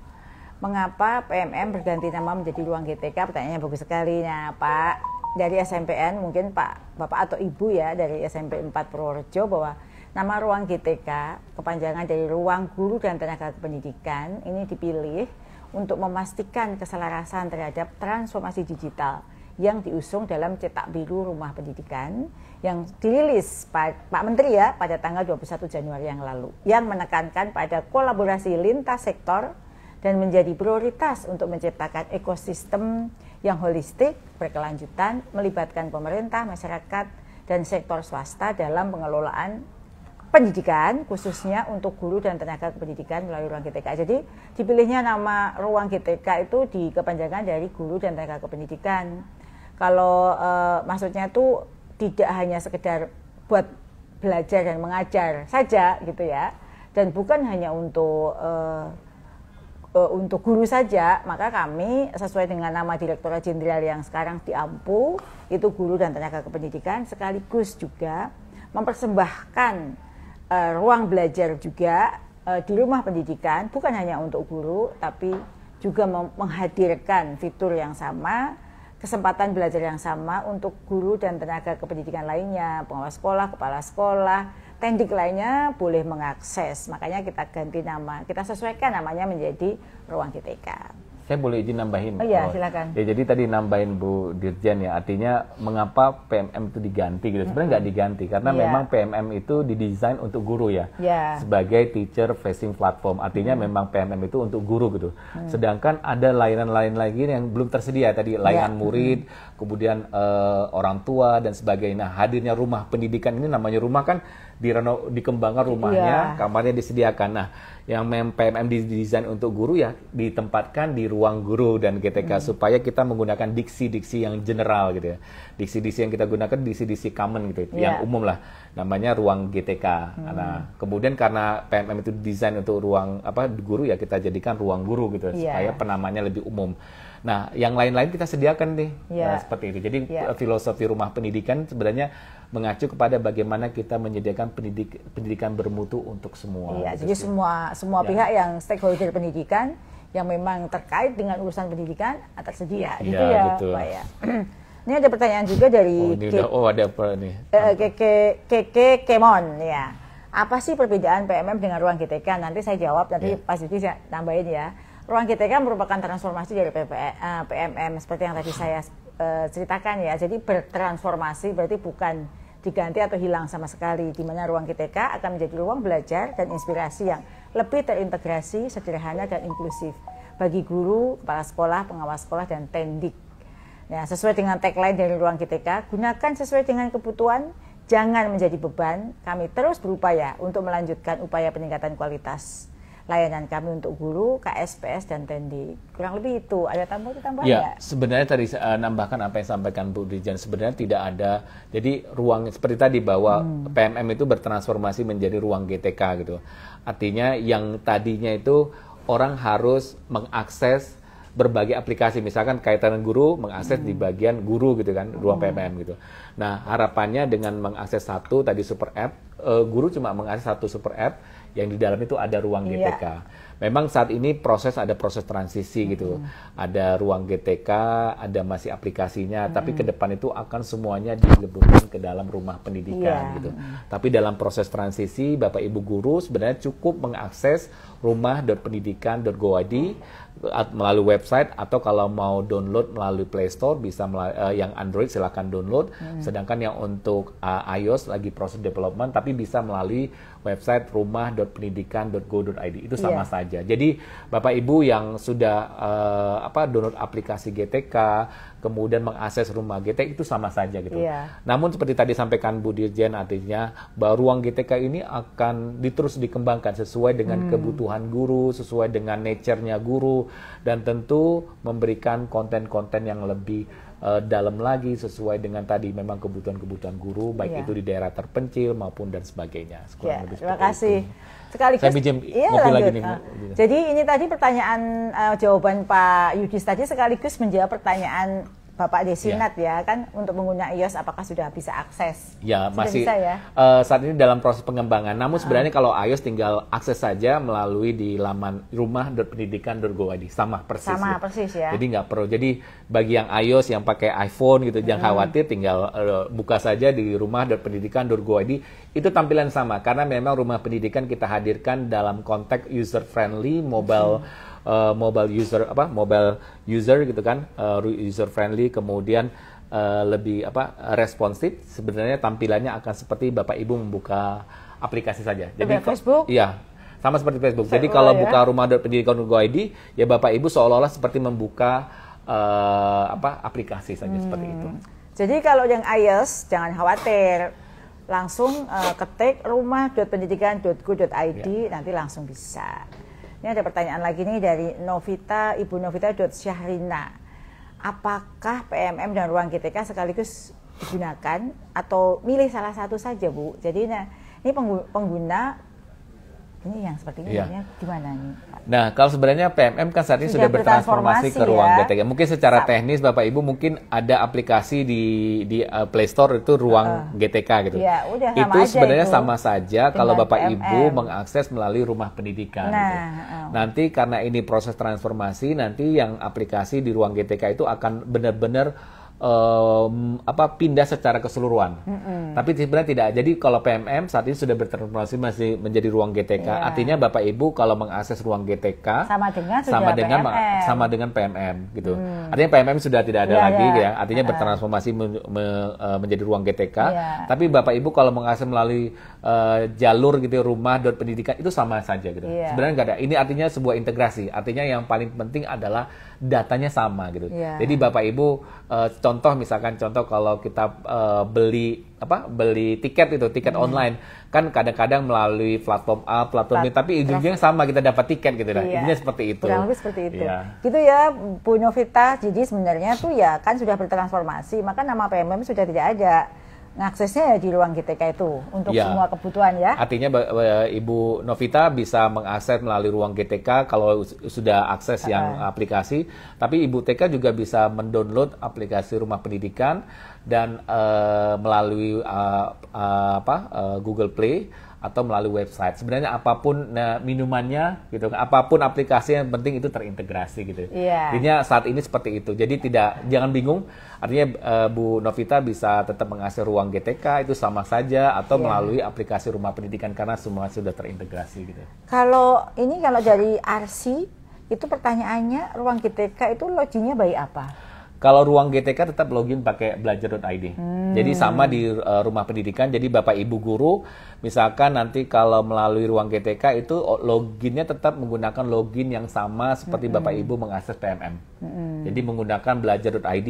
Mengapa PMM berganti nama menjadi ruang GTK? Pertanyaannya bagus sekali. Nah, Pak dari SMPN, mungkin Bapak atau Ibu ya dari SMP 4 Purworejo, bahwa nama ruang GTK kepanjangan dari ruang guru dan tenaga pendidikan ini dipilih untuk memastikan keselarasan terhadap transformasi digital yang diusung dalam Cetak Biru Rumah Pendidikan yang dirilis Pak Menteri ya pada tanggal 21 Januari yang lalu, yang menekankan pada kolaborasi lintas sektor dan menjadi prioritas untuk menciptakan ekosistem yang holistik, berkelanjutan, melibatkan pemerintah, masyarakat, dan sektor swasta dalam pengelolaan pendidikan, khususnya untuk guru dan tenaga pendidikan melalui ruang GTK. Jadi dipilihnya nama ruang GTK itu dikepanjangan dari guru dan tenaga pendidikan. Kalau maksudnya itu tidak hanya sekedar buat belajar dan mengajar saja gitu ya, dan bukan hanya untuk untuk guru saja, maka kami sesuai dengan nama Direktorat Jenderal yang sekarang di AMPU, itu guru dan tenaga kependidikan, sekaligus juga mempersembahkan ruang belajar juga di rumah pendidikan, bukan hanya untuk guru, tapi juga menghadirkan fitur yang sama, kesempatan belajar yang sama untuk guru dan tenaga kependidikan lainnya, pengawas sekolah, kepala sekolah, tendik lainnya boleh mengakses. Makanya kita ganti nama, kita sesuaikan namanya menjadi Ruang GTK. Saya boleh izin nambahin? Oh iya, silakan. Ya, jadi tadi nambahin Bu Dirjen ya, artinya mengapa PMM itu diganti gitu. Sebenarnya nggak diganti, karena memang PMM itu didesain untuk guru ya, sebagai teacher facing platform. Artinya memang PMM itu untuk guru gitu. Sedangkan ada layanan lain lagi yang belum tersedia, tadi layanan murid, kemudian orang tua dan sebagainya. Nah, hadirnya rumah pendidikan ini, namanya rumah kan dikembangkan rumahnya, kamarnya disediakan. Nah, yang PMM didesain untuk guru ya ditempatkan di ruang guru dan GTK supaya kita menggunakan diksi-diksi yang general gitu ya. Diksi-diksi yang kita gunakan diksi-diksi common gitu, yang umum lah. Namanya ruang GTK. Nah, kemudian karena PMM itu didesain untuk ruang guru ya, kita jadikan ruang guru gitu supaya penamanya lebih umum. Nah, yang lain-lain kita sediakan nih, seperti itu. Jadi filosofi rumah pendidikan sebenarnya mengacu kepada bagaimana kita menyediakan pendidikan bermutu untuk semua. Iya, jadi semua pihak yang stakeholder pendidikan yang memang terkait dengan urusan pendidikan tersedia, gitu ya, betul. Pak ya. Ini ada pertanyaan juga dari ada apa nih? Keke Kemon ya. Apa sih perbedaan PMM dengan ruang GTK? Nanti saya jawab, nanti Pak Siti saya tambahin ya. Ruang GTK merupakan transformasi dari PMM seperti yang tadi saya ceritakan ya. Jadi bertransformasi berarti bukan diganti atau hilang sama sekali, di mana ruang GTK akan menjadi ruang belajar dan inspirasi yang lebih terintegrasi, sederhana dan inklusif bagi guru, kepala sekolah, pengawas sekolah dan tendik. Nah, sesuai dengan tagline dari ruang GTK, gunakan sesuai dengan kebutuhan, jangan menjadi beban. Kami terus berupaya untuk melanjutkan upaya peningkatan kualitas layanan kami untuk guru, KSPS, dan tendik. Kurang lebih itu. Ada tambahan ya? Sebenarnya tadi nambahkan apa yang disampaikan Bu Dirjen. Sebenarnya tidak ada. Jadi ruang seperti tadi bahwa PMM itu bertransformasi menjadi ruang GTK gitu. Artinya yang tadinya itu orang harus mengakses berbagai aplikasi, misalkan kaitan dengan guru, mengakses di bagian guru gitu kan, ruang PMM gitu. Nah, harapannya dengan mengakses satu tadi super app, guru cuma mengakses satu super app, yang di dalam itu ada ruang GTK. Memang saat ini ada proses transisi gitu. Ada ruang GTK, ada masih aplikasinya, tapi ke depan itu akan semuanya digabungkan ke dalam rumah pendidikan gitu. Tapi dalam proses transisi, Bapak Ibu guru sebenarnya cukup mengakses rumah.pendidikan.go.id melalui website, atau kalau mau download melalui Play Store bisa yang Android silakan download. Sedangkan yang untuk iOS lagi proses development, tapi bisa melalui website rumah.pendidikan.go.id. Itu sama saja. Jadi Bapak Ibu yang sudah download aplikasi GTK, kemudian mengakses rumah GTK, itu sama saja gitu. Namun seperti tadi sampaikan Bu Dirjen, artinya bahwa ruang GTK ini akan terus dikembangkan sesuai dengan kebutuhan guru, sesuai dengan nature-nya guru, dan tentu memberikan konten-konten yang lebih dalam lagi sesuai dengan tadi memang kebutuhan-kebutuhan guru, baik itu di daerah terpencil maupun dan sebagainya. Terima kasih. Sekaligus, saya pinjam kopi lagi nih. Jadi ini tadi pertanyaan jawaban Pak Yudis tadi sekaligus menjawab pertanyaan Bapak Desinat ya kan, untuk pengguna iOS apakah sudah bisa akses? Ya, sudah masih bisa, ya? Saat ini dalam proses pengembangan. Namun sebenarnya kalau iOS tinggal akses saja melalui di laman rumah.pendidikan.go.id, sama persis. Sama persis ya. Jadi nggak perlu. Jadi bagi yang iOS yang pakai iPhone gitu, jangan khawatir, tinggal buka saja di rumah.pendidikan.go.id. Itu tampilan sama karena memang rumah pendidikan kita hadirkan dalam konteks user friendly, mobile user gitu kan, user friendly, kemudian lebih responsif. Sebenarnya tampilannya akan seperti Bapak Ibu membuka aplikasi saja. Jadi Facebook? Iya, sama seperti Facebook. Jadi kalau buka rumah.pendidikan.go.id, ya Bapak Ibu seolah-olah seperti membuka aplikasi saja seperti itu. Jadi kalau yang iOS jangan khawatir, langsung ketik rumah.pendidikan.go.id, nanti langsung bisa. Ini ada pertanyaan lagi nih dari Novita, Ibu Novita.Syahrina. Apakah PMM dan ruang GTK sekaligus digunakan atau milih salah satu saja, Bu? Jadi ini pengguna Ini yang seperti ini gimana nih, Pak? Nah, kalau sebenarnya PMM kan saat ini sudah bertransformasi ke ruang GTK. Mungkin secara teknis Bapak Ibu mungkin ada aplikasi di Play Store itu ruang GTK gitu. Ya, udah sama itu aja sebenarnya itu sama saja kalau Bapak PMM. Ibu mengakses melalui rumah pendidikan. Gitu. Nanti karena ini proses transformasi, nanti yang aplikasi di ruang GTK itu akan benar-benar pindah secara keseluruhan. Tapi sebenarnya tidak. Jadi kalau PMM saat ini sudah bertransformasi masih menjadi ruang GTK. Artinya Bapak Ibu kalau mengakses ruang GTK sama dengan PMM gitu. Artinya PMM sudah tidak ada lagi ya. Artinya bertransformasi menjadi ruang GTK. Tapi Bapak Ibu kalau mengakses melalui jalur gitu rumah.pendidikan itu sama saja gitu. Sebenarnya nggak ada. Ini artinya sebuah integrasi. Artinya yang paling penting adalah datanya sama gitu. Jadi Bapak Ibu misalkan kalau kita beli tiket online kan kadang-kadang melalui platform A, platform B, tapi ujungnya sama kita dapat tiket gitu lah. Intinya seperti itu. Kurang lebih seperti itu. Gitu ya Bu Novita. Jadi sebenarnya tuh ya kan sudah bertransformasi, maka nama PMM sudah tidak ada. Ngaksesnya ya di ruang GTK itu untuk semua kebutuhan ya. Artinya Ibu Novita bisa mengakses melalui ruang GTK kalau sudah akses yang aplikasi, tapi Ibu TK juga bisa mendownload aplikasi rumah pendidikan dan melalui Google Play atau melalui website. Sebenarnya apapun minumannya gitu, apapun aplikasi yang penting itu terintegrasi gitu. Intinya saat ini seperti itu. Jadi jangan bingung. Artinya Bu Novita bisa tetap mengakses ruang GTK itu sama saja atau melalui aplikasi rumah pendidikan karena semua sudah terintegrasi gitu. Kalau dari RC itu pertanyaannya ruang GTK itu loginnya by apa? Kalau ruang GTK tetap login pakai belajar.id. Jadi sama di rumah pendidikan. Jadi Bapak Ibu guru, misalkan nanti kalau melalui ruang GTK itu loginnya tetap menggunakan login yang sama seperti Bapak Ibu mengakses PMM. Jadi menggunakan belajar.id.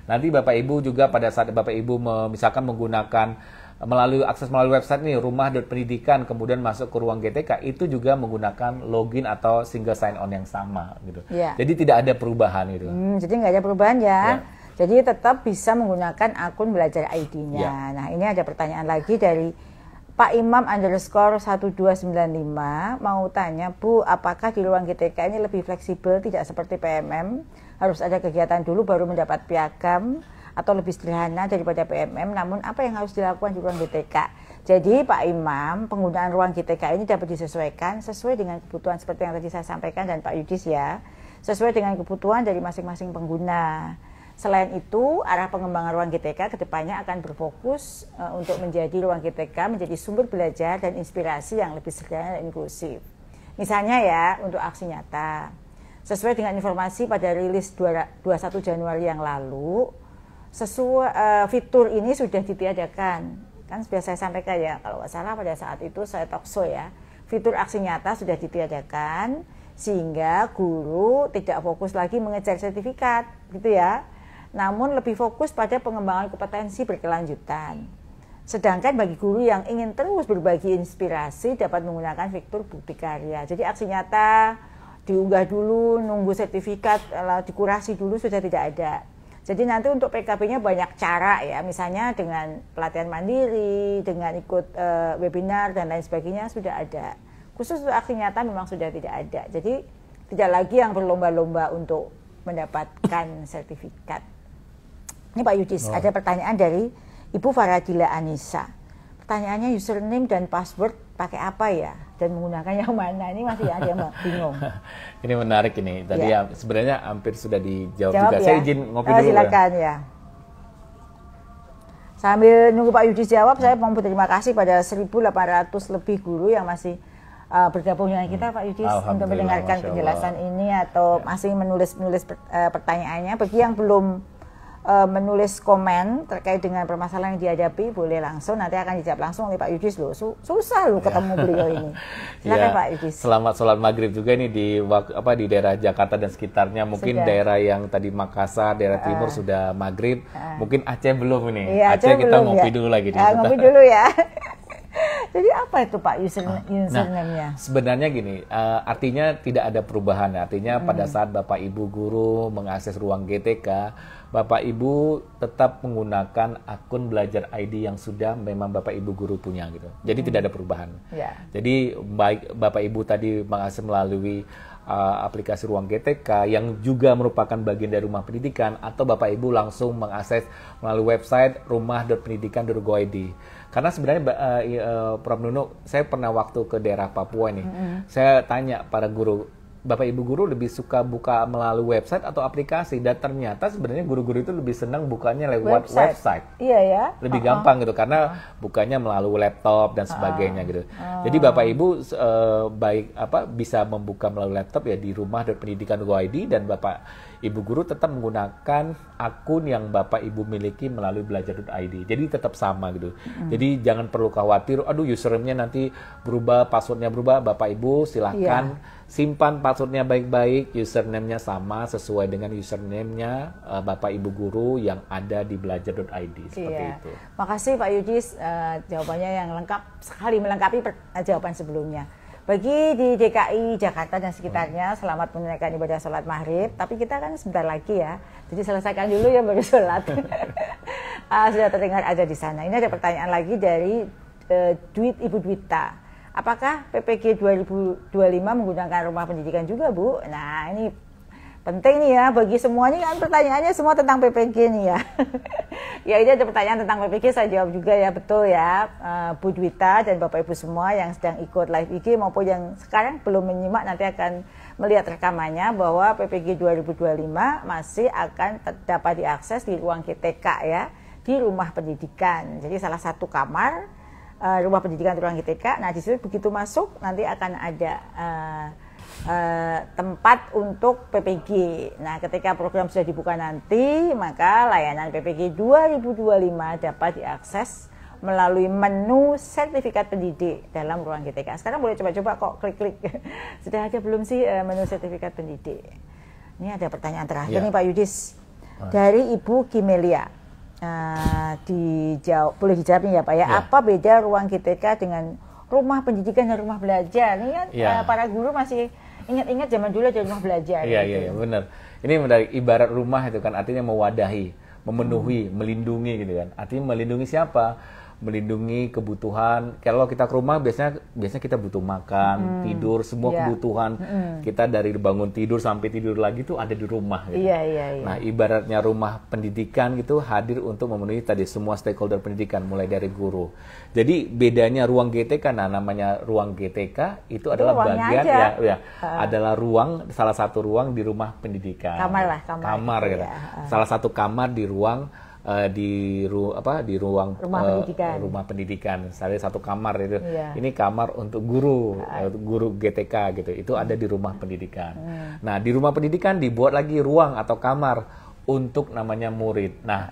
Nanti Bapak Ibu juga pada saat Bapak Ibu misalkan menggunakan melalui website nih rumah.pendidikan kemudian masuk ke ruang GTK itu juga menggunakan login atau single sign on yang sama gitu. Jadi tidak ada perubahan gitu. Jadi nggak ada perubahan ya. Jadi tetap bisa menggunakan akun belajar ID-nya. Nah ini ada pertanyaan lagi dari Pak Imam _1295 mau tanya, Bu, apakah di ruang GTK ini lebih fleksibel tidak seperti PMM? Harus ada kegiatan dulu baru mendapat piagam atau lebih sederhana daripada PMM, namun apa yang harus dilakukan di ruang GTK? Jadi Pak Imam, penggunaan ruang GTK ini dapat disesuaikan sesuai dengan kebutuhan seperti yang tadi saya sampaikan dan Pak Yudis ya, sesuai dengan kebutuhan dari masing-masing pengguna. Selain itu, arah pengembangan ruang GTK kedepannya akan berfokus untuk menjadi ruang GTK menjadi sumber belajar dan inspirasi yang lebih sederhana dan inklusif. Misalnya ya, untuk aksi nyata, sesuai dengan informasi pada rilis 21 Januari yang lalu, fitur ini sudah ditiadakan. Kan sudah saya sampaikan ya, kalau nggak salah pada saat itu saya talkshow ya, fitur aksi nyata sudah ditiadakan sehingga guru tidak fokus lagi mengejar sertifikat gitu ya, namun lebih fokus pada pengembangan kompetensi berkelanjutan. Sedangkan bagi guru yang ingin terus berbagi inspirasi dapat menggunakan fitur bukti karya. Jadi aksi nyata diunggah dulu, nunggu sertifikat, dikurasi dulu sudah tidak ada. Jadi nanti untuk PKP-nya banyak cara ya, misalnya dengan pelatihan mandiri, dengan ikut webinar dan lain sebagainya sudah ada. Khusus untuk aksi nyata memang sudah tidak ada. Jadi tidak lagi yang berlomba-lomba untuk mendapatkan sertifikat. Ini Pak Yudis, ada pertanyaan dari Ibu Faradila Anissa. Pertanyaannya username dan password pakai apa ya? Dan menggunakan yang mana? Ini masih ada yang bingung. Ini menarik ini. Tadi ya sebenarnya hampir sudah dijawab juga. Ya? Saya izin ngopi dulu. Silakan ya. Sambil nunggu Pak Yudis jawab, saya mau berterima kasih pada 1.800 lebih guru yang masih bergabung dengan kita Pak Yudis untuk mendengarkan penjelasan ini atau masih menulis pertanyaannya. Bagi yang belum menulis komen terkait dengan permasalahan yang dihadapi, boleh langsung, nanti akan dijawab langsung oleh Pak Yudis loh. Susah loh ketemu beliau ini. Silakan Pak Yudis. Selamat sholat maghrib juga nih di daerah Jakarta dan sekitarnya. Mungkin daerah yang tadi Makassar, daerah timur sudah maghrib. Mungkin Aceh belum ini. Ya, Aceh kita ngopi dulu lagi. Ngopi dulu ya. Jadi apa itu Pak username-nya? Sebenarnya gini, artinya tidak ada perubahan. Artinya pada saat Bapak Ibu guru mengakses ruang GTK, Bapak Ibu tetap menggunakan akun Belajar ID yang sudah memang Bapak Ibu guru punya gitu. Jadi tidak ada perubahan. Jadi baik Bapak Ibu tadi mengakses melalui aplikasi Ruang GTK yang juga merupakan bagian dari Rumah Pendidikan, atau Bapak Ibu langsung mengakses melalui website rumah.pendidikan.go.id. Karena sebenarnya Prof. Nunuk, saya pernah waktu ke daerah Papua nih, saya tanya para guru, Bapak Ibu guru lebih suka buka melalui website atau aplikasi? Dan ternyata sebenarnya guru-guru itu lebih senang bukanya lewat website. Iya ya. Lebih gampang gitu karena bukanya melalui laptop dan sebagainya gitu. Jadi Bapak Ibu bisa membuka melalui laptop ya di rumah.pendidikan.go.id, dan Bapak Ibu guru tetap menggunakan akun yang Bapak Ibu miliki melalui belajar.id. Jadi tetap sama gitu. Jadi jangan perlu khawatir, aduh username-nya nanti berubah, password-nya berubah. Bapak Ibu silahkan simpan password-nya baik-baik, username-nya sama sesuai dengan username-nya Bapak Ibu guru yang ada di belajar.id, seperti itu. Makasih Pak Yudis, jawabannya yang lengkap sekali, melengkapi jawaban sebelumnya. Bagi di DKI Jakarta dan sekitarnya, selamat menunaikan ibadah sholat maghrib. Tapi kita kan sebentar lagi ya, jadi selesaikan dulu ya baru sholat. Sudah terdengar ada di sana. Ini ada pertanyaan lagi dari Ibu Dwita. Apakah PPG 2025 menggunakan rumah pendidikan juga, Bu? Nah, ini penting nih ya, bagi semuanya kan pertanyaannya semua tentang PPG nih ya. Ya, ini ada pertanyaan tentang PPG, saya jawab juga ya, betul ya, Bu Dwita dan Bapak Ibu semua yang sedang ikut live IG maupun yang sekarang belum menyimak nanti akan melihat rekamannya, bahwa PPG 2025 masih akan dapat diakses di ruang GTK ya, di rumah pendidikan. Jadi salah satu kamar rumah pendidikan di ruang GTK. Nah, di situ begitu masuk nanti akan ada tempat untuk PPG. Nah, ketika program sudah dibuka nanti, maka layanan PPG 2025 dapat diakses melalui menu sertifikat pendidik dalam ruang GTK. Sekarang boleh coba-coba kok klik-klik. Sudah ada belum sih menu sertifikat pendidik? Ini ada pertanyaan terakhir nih Pak Yudis. Dari Ibu Kimelia. Boleh dijawab nih ya Pak ya. Apa beda ruang GTK dengan rumah pendidikan dan rumah belajar? Ini kan para guru masih ingat-ingat zaman dulu ada rumah belajar. Iya, benar. Ini menarik, ibarat rumah itu kan artinya mewadahi, memenuhi, melindungi gitu kan. Artinya melindungi siapa? Melindungi kebutuhan. Kalau kita ke rumah biasanya kita butuh makan, tidur, semua kebutuhan kita dari bangun tidur sampai tidur lagi itu ada di rumah gitu. Iya. Nah, ibaratnya rumah pendidikan gitu hadir untuk memenuhi tadi semua stakeholder pendidikan mulai dari guru. Jadi bedanya ruang GTK, nah namanya ruang GTK itu adalah bagian adalah ruang, salah satu ruang di rumah pendidikan. Kamar gitu. Salah satu kamar di ruang di ruang rumah pendidikan. Salah satu kamar itu. Ini kamar untuk guru GTK gitu. Itu ada di rumah pendidikan. Nah, di rumah pendidikan dibuat lagi ruang atau kamar untuk namanya murid. Nah,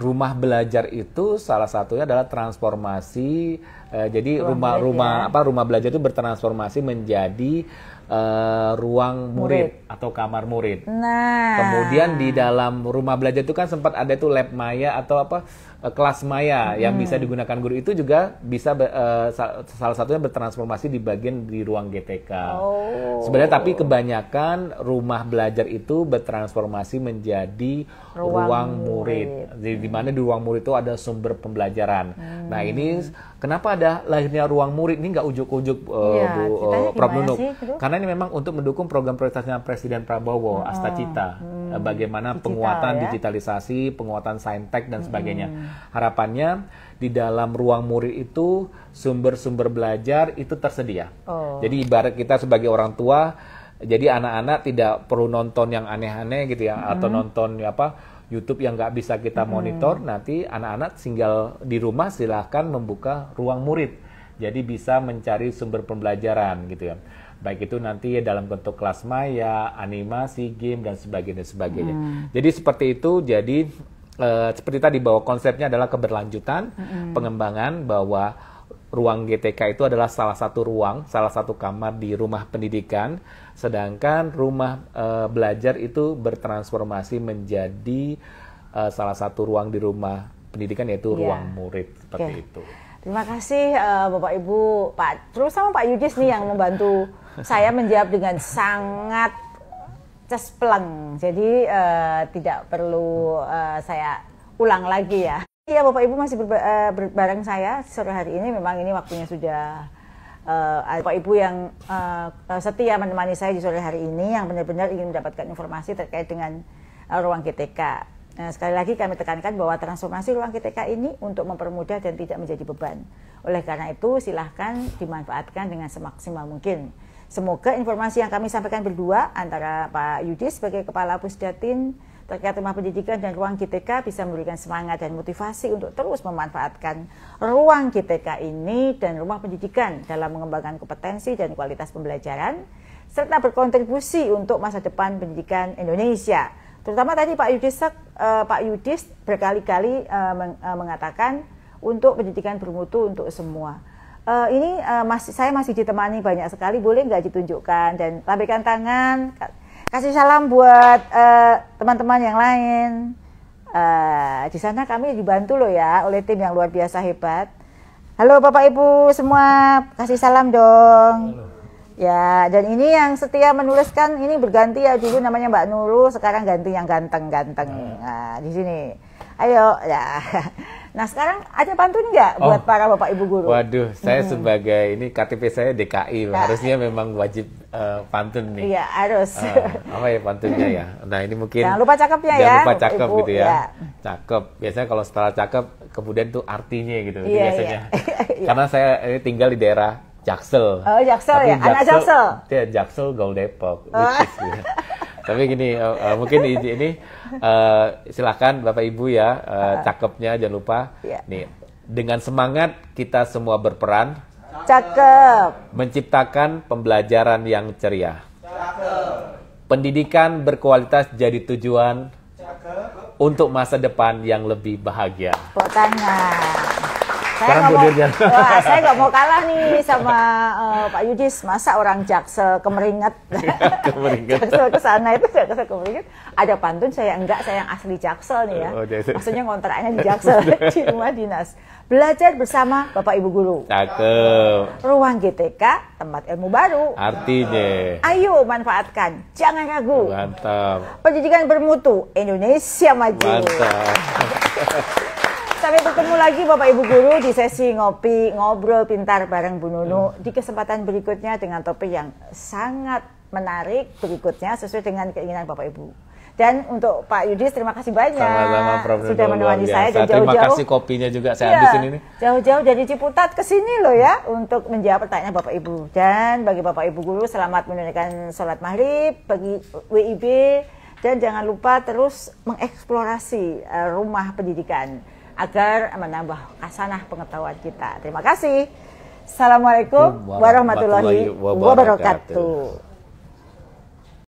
rumah belajar itu salah satunya adalah transformasi. Jadi rumah belajar itu bertransformasi menjadi ruang murid atau kamar murid. Nah, kemudian di dalam rumah belajar itu kan sempat ada itu lab maya atau kelas maya yang bisa digunakan guru, itu juga bisa salah satunya bertransformasi di bagian di ruang GTK. Sebenarnya tapi kebanyakan rumah belajar itu bertransformasi menjadi ruang murid. Jadi di mana di ruang murid itu ada sumber pembelajaran. Nah, ini kenapa ada lahirnya ruang murid ini nggak ujuk-ujuk Prof. Nunuk? Karena ini memang untuk mendukung program prioritasnya Presiden Prabowo, Astacita, bagaimana penguatan digitalisasi, penguatan saintek dan sebagainya. Harapannya di dalam ruang murid itu sumber-sumber belajar itu tersedia. Jadi ibarat kita sebagai orang tua, jadi anak-anak tidak perlu nonton yang aneh-aneh gitu ya, atau nonton YouTube yang nggak bisa kita monitor. Nanti anak-anak tinggal di rumah silahkan membuka ruang murid. Jadi bisa mencari sumber pembelajaran gitu ya. Baik itu nanti dalam bentuk kelas maya, animasi, game dan sebagainya. Jadi seperti itu. Jadi seperti tadi bahwa konsepnya adalah keberlanjutan, pengembangan, bahwa ruang GTK itu adalah salah satu ruang, salah satu kamar di rumah pendidikan, sedangkan rumah belajar itu bertransformasi menjadi salah satu ruang di rumah pendidikan, yaitu ruang murid, seperti itu. Terima kasih Bapak Ibu, Pak, terus sama Pak Yudis nih yang membantu saya menjawab dengan sangat cespleng. Jadi tidak perlu saya ulang lagi ya. Iya, Bapak Ibu masih bareng saya sore hari ini. Memang ini waktunya sudah Bapak Ibu yang setia menemani saya di sore hari ini, yang benar-benar ingin mendapatkan informasi terkait dengan ruang GTK. Sekali lagi kami tekankan bahwa transformasi ruang GTK ini untuk mempermudah dan tidak menjadi beban. Oleh karena itu silahkan dimanfaatkan dengan semaksimal mungkin. Semoga informasi yang kami sampaikan berdua antara Pak Yudi sebagai Kepala Pusdatin terkait rumah pendidikan dan ruang GTK bisa memberikan semangat dan motivasi untuk terus memanfaatkan ruang GTK ini dan rumah pendidikan dalam mengembangkan kompetensi dan kualitas pembelajaran serta berkontribusi untuk masa depan pendidikan Indonesia. Terutama tadi Pak Yudis berkali-kali mengatakan untuk pendidikan bermutu untuk semua. Saya masih ditemani banyak sekali, boleh nggak ditunjukkan dan lambaikan tangan. Kasih salam buat teman-teman yang lain. Di sana kami dibantu loh ya oleh tim yang luar biasa hebat. Halo Bapak Ibu semua, kasih salam dong. Halo. Ya, dan ini yang setia menuliskan ini berganti ya, dulu namanya Mbak Nurul, sekarang ganti yang ganteng-ganteng. Nah, di sini. Ayo, ya. Nah, sekarang ada pantun nggak buat para Bapak Ibu guru? Waduh, saya sebagai ini KTP saya DKI, harusnya memang wajib pantun nih. Iya, harus. Apa ya pantunnya ya? Nah, ini mungkin jangan lupa cakepnya ya. Jangan lupa cakep Ibu, gitu ya. Cakep. Biasanya kalau setelah cakep, kemudian tuh artinya gitu. Iya, biasanya. Iya. Karena saya tinggal di daerah Jaksel. Oh, Jaksel ya? Anak Jaksel? Iya, Jaksel Gaul Depok. Tapi gini, mungkin ini silakan Bapak Ibu ya, cakepnya jangan lupa. Ya. Nih, dengan semangat kita semua berperan. Cakep. Menciptakan pembelajaran yang ceria. Pendidikan berkualitas jadi tujuan. Untuk masa depan yang lebih bahagia. Tepuk tangan. Saya nggak mau kalah nih sama Pak Yudis. Masa orang Jaksel Kemeringet, Jaksel ke sana itu Jaksel Kemeringet. Ada pantun, saya enggak, saya yang asli Jaksel nih ya. Maksudnya kontraknya di Jaksel di rumah dinas. Belajar bersama Bapak Ibu guru. Cakep. Ruang GTK, tempat ilmu baru. Artinya. Ayo manfaatkan, jangan ragu. Mantap. Pendidikan bermutu, Indonesia maju. Mantap. Sampai bertemu lagi Bapak Ibu guru di sesi ngopi ngobrol pintar bareng Bu Nunu di kesempatan berikutnya dengan topik yang sangat menarik berikutnya sesuai dengan keinginan Bapak Ibu. Dan untuk Pak Yudis terima kasih banyak. Sama-sama Prof. Sudah menemani saya dan jauh-jauh. Terima kasih kopinya juga saya habisin ini. Jauh-jauh dari Ciputat ke sini loh ya untuk menjawab pertanyaan Bapak Ibu. Dan bagi Bapak Ibu guru selamat menunaikan sholat maghrib bagi WIB dan jangan lupa terus mengeksplorasi rumah pendidikan agar menambah khasanah pengetahuan kita. Terima kasih. Assalamualaikum warahmatullahi wabarakatuh.